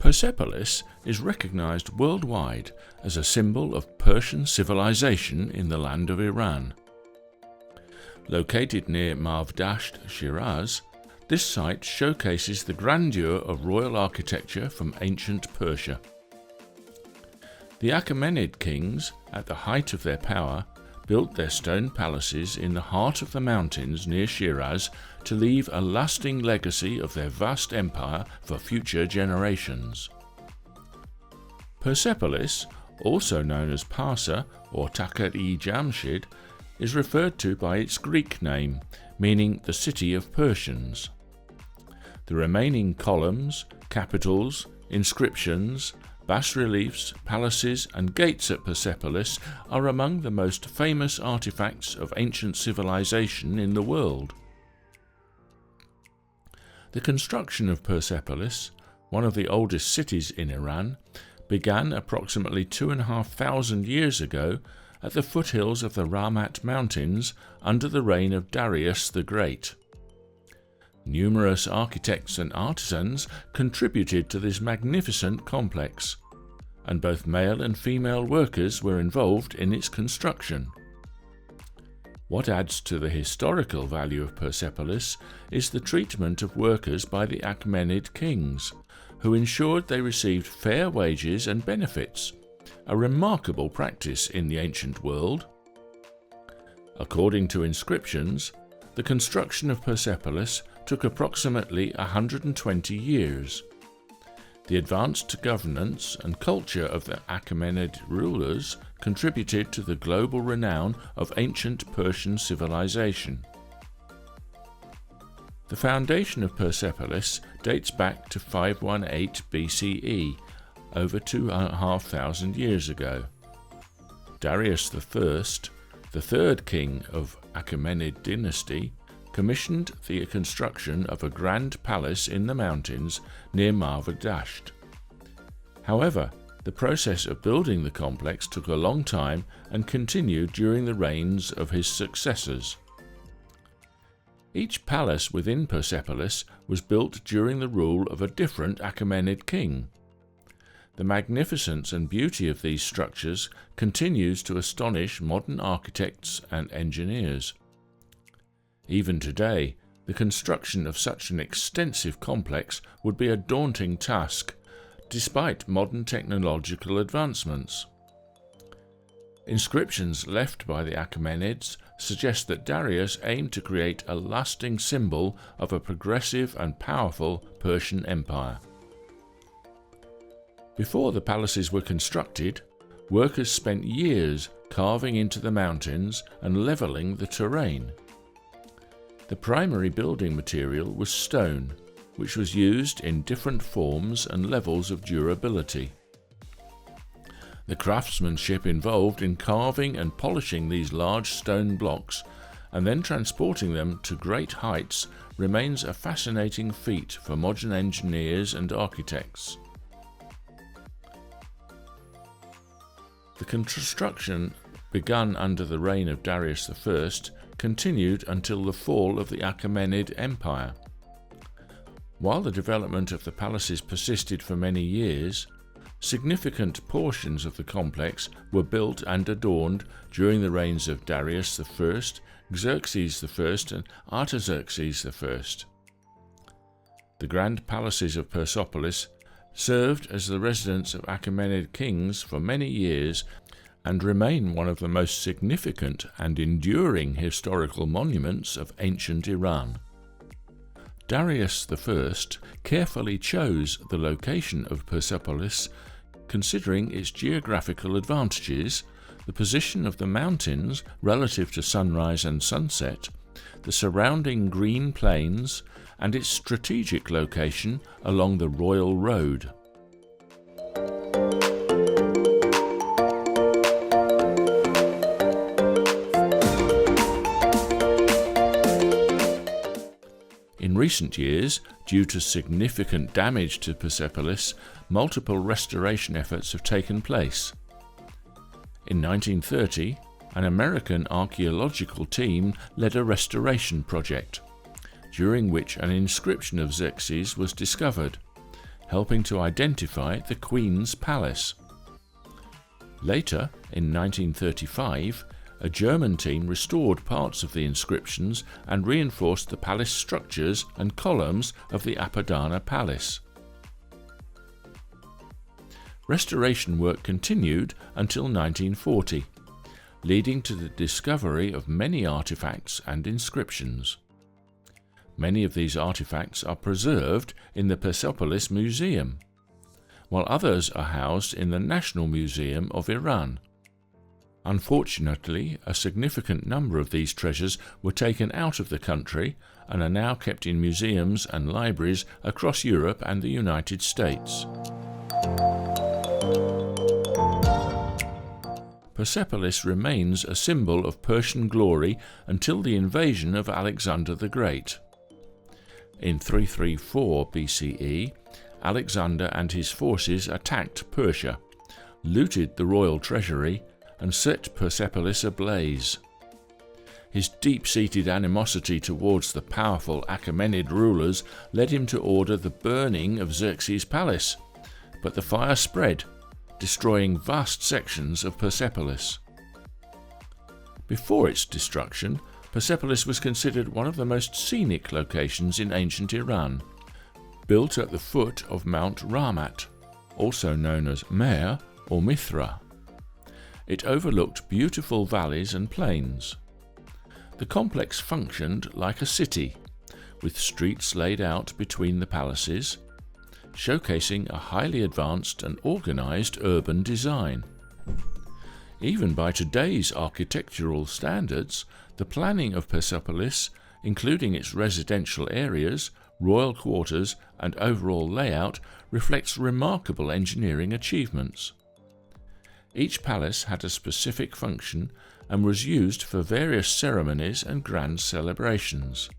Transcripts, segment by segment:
Persepolis is recognized worldwide as a symbol of Persian civilization in the land of Iran. Located near Marv-Dasht, Shiraz, this site showcases the grandeur of royal architecture from ancient Persia. The Achaemenid kings, at the height of their power, built their stone palaces in the heart of the mountains near Shiraz to leave a lasting legacy of their vast empire for future generations. Persepolis, also known as Parsa or Takht-i-Jamshid, is referred to by its Greek name, meaning the city of Persians. The remaining columns, capitals, inscriptions, bas-reliefs, palaces and gates at Persepolis are among the most famous artifacts of ancient civilization in the world. The construction of Persepolis, one of the oldest cities in Iran, began approximately 2,500 years ago at the foothills of the Ramat Mountains under the reign of Darius the Great. Numerous architects and artisans contributed to this magnificent complex, and both male and female workers were involved in its construction. What adds to the historical value of Persepolis is the treatment of workers by the Achaemenid kings, who ensured they received fair wages and benefits, a remarkable practice in the ancient world. According to inscriptions, the construction of Persepolis took approximately 120 years. The advanced governance and culture of the Achaemenid rulers contributed to the global renown of ancient Persian civilization. The foundation of Persepolis dates back to 518 BCE, over 2,500 years ago. Darius I, the third king of Achaemenid dynasty, commissioned the construction of a grand palace in the mountains near Marv-Dasht. However, the process of building the complex took a long time and continued during the reigns of his successors. Each palace within Persepolis was built during the rule of a different Achaemenid king. The magnificence and beauty of these structures continues to astonish modern architects and engineers. Even today, the construction of such an extensive complex would be a daunting task, despite modern technological advancements. Inscriptions left by the Achaemenids suggest that Darius aimed to create a lasting symbol of a progressive and powerful Persian empire. Before the palaces were constructed, workers spent years carving into the mountains and levelling the terrain. The primary building material was stone, which was used in different forms and levels of durability. The craftsmanship involved in carving and polishing these large stone blocks and then transporting them to great heights remains a fascinating feat for modern engineers and architects. The construction, begun under the reign of Darius I, continued until the fall of the Achaemenid Empire. While the development of the palaces persisted for many years, significant portions of the complex were built and adorned during the reigns of Darius I, Xerxes I, and Artaxerxes I. The grand palaces of Persepolis served as the residence of Achaemenid kings for many years and remain one of the most significant and enduring historical monuments of ancient Iran. Darius I carefully chose the location of Persepolis, considering its geographical advantages, the position of the mountains relative to sunrise and sunset, the surrounding green plains, and its strategic location along the Royal Road. In recent years, Due to significant damage to Persepolis, multiple restoration efforts have taken place. In 1930, an American archaeological team led a restoration project, during which an inscription of Xerxes was discovered, helping to identify the Queen's Palace. Later, in 1935, a German team restored parts of the inscriptions and reinforced the palace structures and columns of the Apadana Palace. Restoration work continued until 1940, leading to the discovery of many artifacts and inscriptions. Many of these artifacts are preserved in the Persepolis Museum, while others are housed in the National Museum of Iran. Unfortunately, a significant number of these treasures were taken out of the country and are now kept in museums and libraries across Europe and the United States. Persepolis remains a symbol of Persian glory until the invasion of Alexander the Great. In 334 BCE, Alexander and his forces attacked Persia, looted the royal treasury, and set Persepolis ablaze. His deep-seated animosity towards the powerful Achaemenid rulers led him to order the burning of Xerxes' palace, but the fire spread, destroying vast sections of Persepolis. Before its destruction, Persepolis was considered one of the most scenic locations in ancient Iran, built at the foot of Mount Ramat, also known as Mer or Mithra. It overlooked beautiful valleys and plains. The complex functioned like a city, with streets laid out between the palaces, showcasing a highly advanced and organized urban design. Even by today's architectural standards, the planning of Persepolis, including its residential areas, royal quarters, and overall layout, reflects remarkable engineering achievements. Each palace had a specific function and was used for various ceremonies and grand celebrations.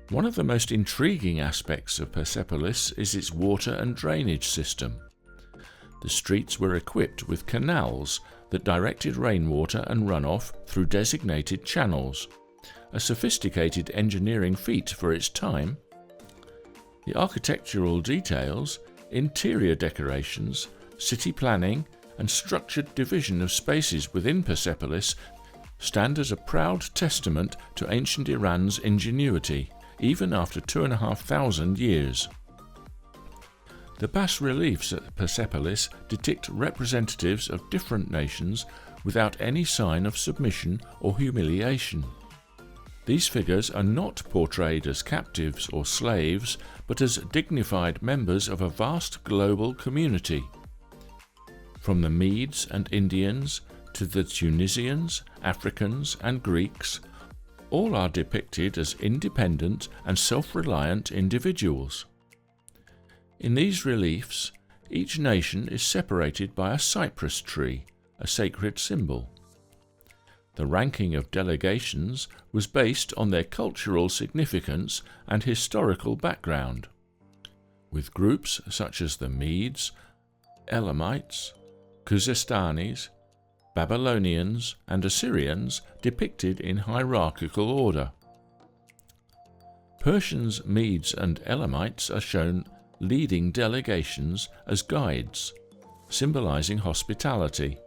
One of the most intriguing aspects of Persepolis is its water and drainage system. The streets were equipped with canals that directed rainwater and runoff through designated channels, a sophisticated engineering feat for its time. The architectural details, interior decorations, city planning, and structured division of spaces within Persepolis stand as a proud testament to ancient Iran's ingenuity, even after 2,500 years. The bas-reliefs at Persepolis depict representatives of different nations without any sign of submission or humiliation. These figures are not portrayed as captives or slaves, but as dignified members of a vast global community. From the Medes and Indians to the Tunisians, Africans, and Greeks, all are depicted as independent and self-reliant individuals. In these reliefs, each nation is separated by a cypress tree, a sacred symbol. The ranking of delegations was based on their cultural significance and historical background, with groups such as the Medes, Elamites, Khuzestanis, Babylonians, and Assyrians depicted in hierarchical order. Persians, Medes, and Elamites are shown leading delegations as guides, symbolizing hospitality.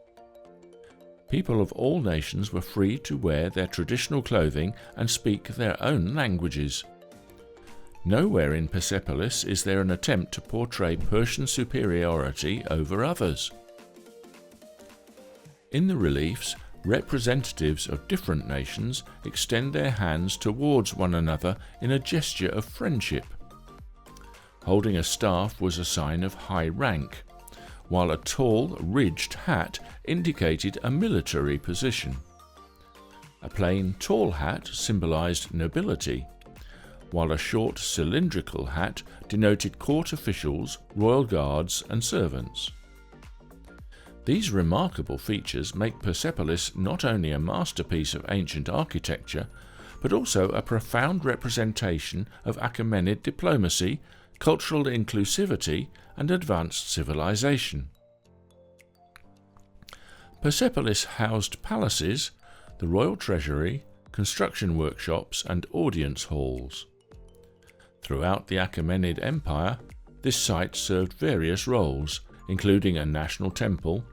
People of all nations were free to wear their traditional clothing and speak their own languages. Nowhere in Persepolis is there an attempt to portray Persian superiority over others. In the reliefs, representatives of different nations extend their hands towards one another in a gesture of friendship. Holding a staff was a sign of high rank, while a tall, ridged hat indicated a military position. A plain, tall hat symbolized nobility, while a short, cylindrical hat denoted court officials, royal guards, and servants. These remarkable features make Persepolis not only a masterpiece of ancient architecture, but also a profound representation of Achaemenid diplomacy, cultural inclusivity, and advanced civilization. Persepolis housed palaces, the royal treasury, construction workshops, and audience halls. Throughout the Achaemenid Empire, this site served various roles, including a national temple,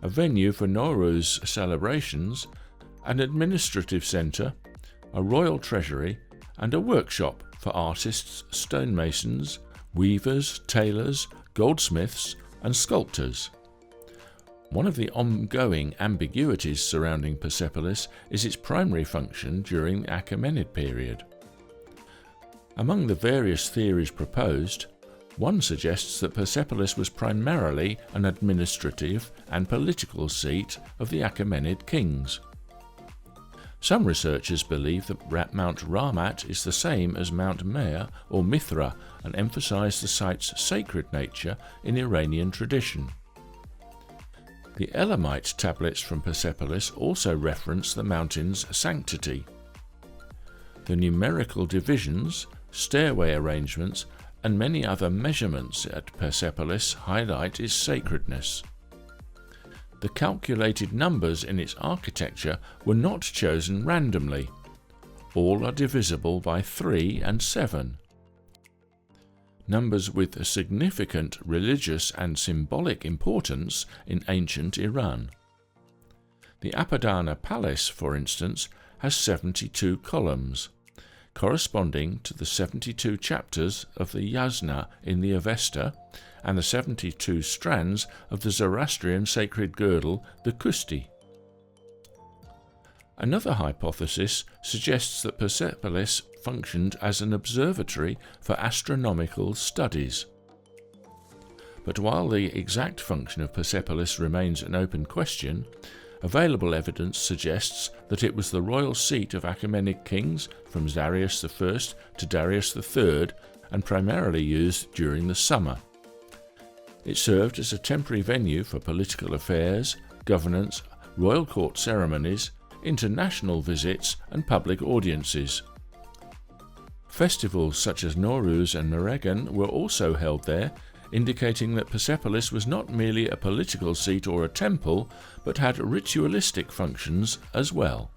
a venue for Nowruz celebrations, an administrative centre, a royal treasury, and a workshop for artists, stonemasons, weavers, tailors, goldsmiths, and sculptors. One of the ongoing ambiguities surrounding Persepolis is its primary function during the Achaemenid period. Among the various theories proposed, one suggests that Persepolis was primarily an administrative and political seat of the Achaemenid kings. Some researchers believe that Mount Ramat is the same as Mount Mer or Mithra and emphasize the site's sacred nature in Iranian tradition. The Elamite tablets from Persepolis also reference the mountain's sanctity. The numerical divisions, stairway arrangements, and many other measurements at Persepolis highlight its sacredness. The calculated numbers in its architecture were not chosen randomly. All are divisible by 3 and 7. Numbers with a significant religious and symbolic importance in ancient Iran. The Apadana Palace, for instance, has 72 columns, corresponding to the 72 chapters of the Yasna in the Avesta and the 72 strands of the Zoroastrian sacred girdle, the Kusti. Another hypothesis suggests that Persepolis functioned as an observatory for astronomical studies. But while the exact function of Persepolis remains an open question, available evidence suggests that it was the royal seat of Achaemenid kings from Darius I to Darius III and primarily used during the summer. It served as a temporary venue for political affairs, governance, royal court ceremonies, international visits, and public audiences. Festivals such as Nowruz and Meregan were also held there, indicating that Persepolis was not merely a political seat or a temple, but had ritualistic functions as well.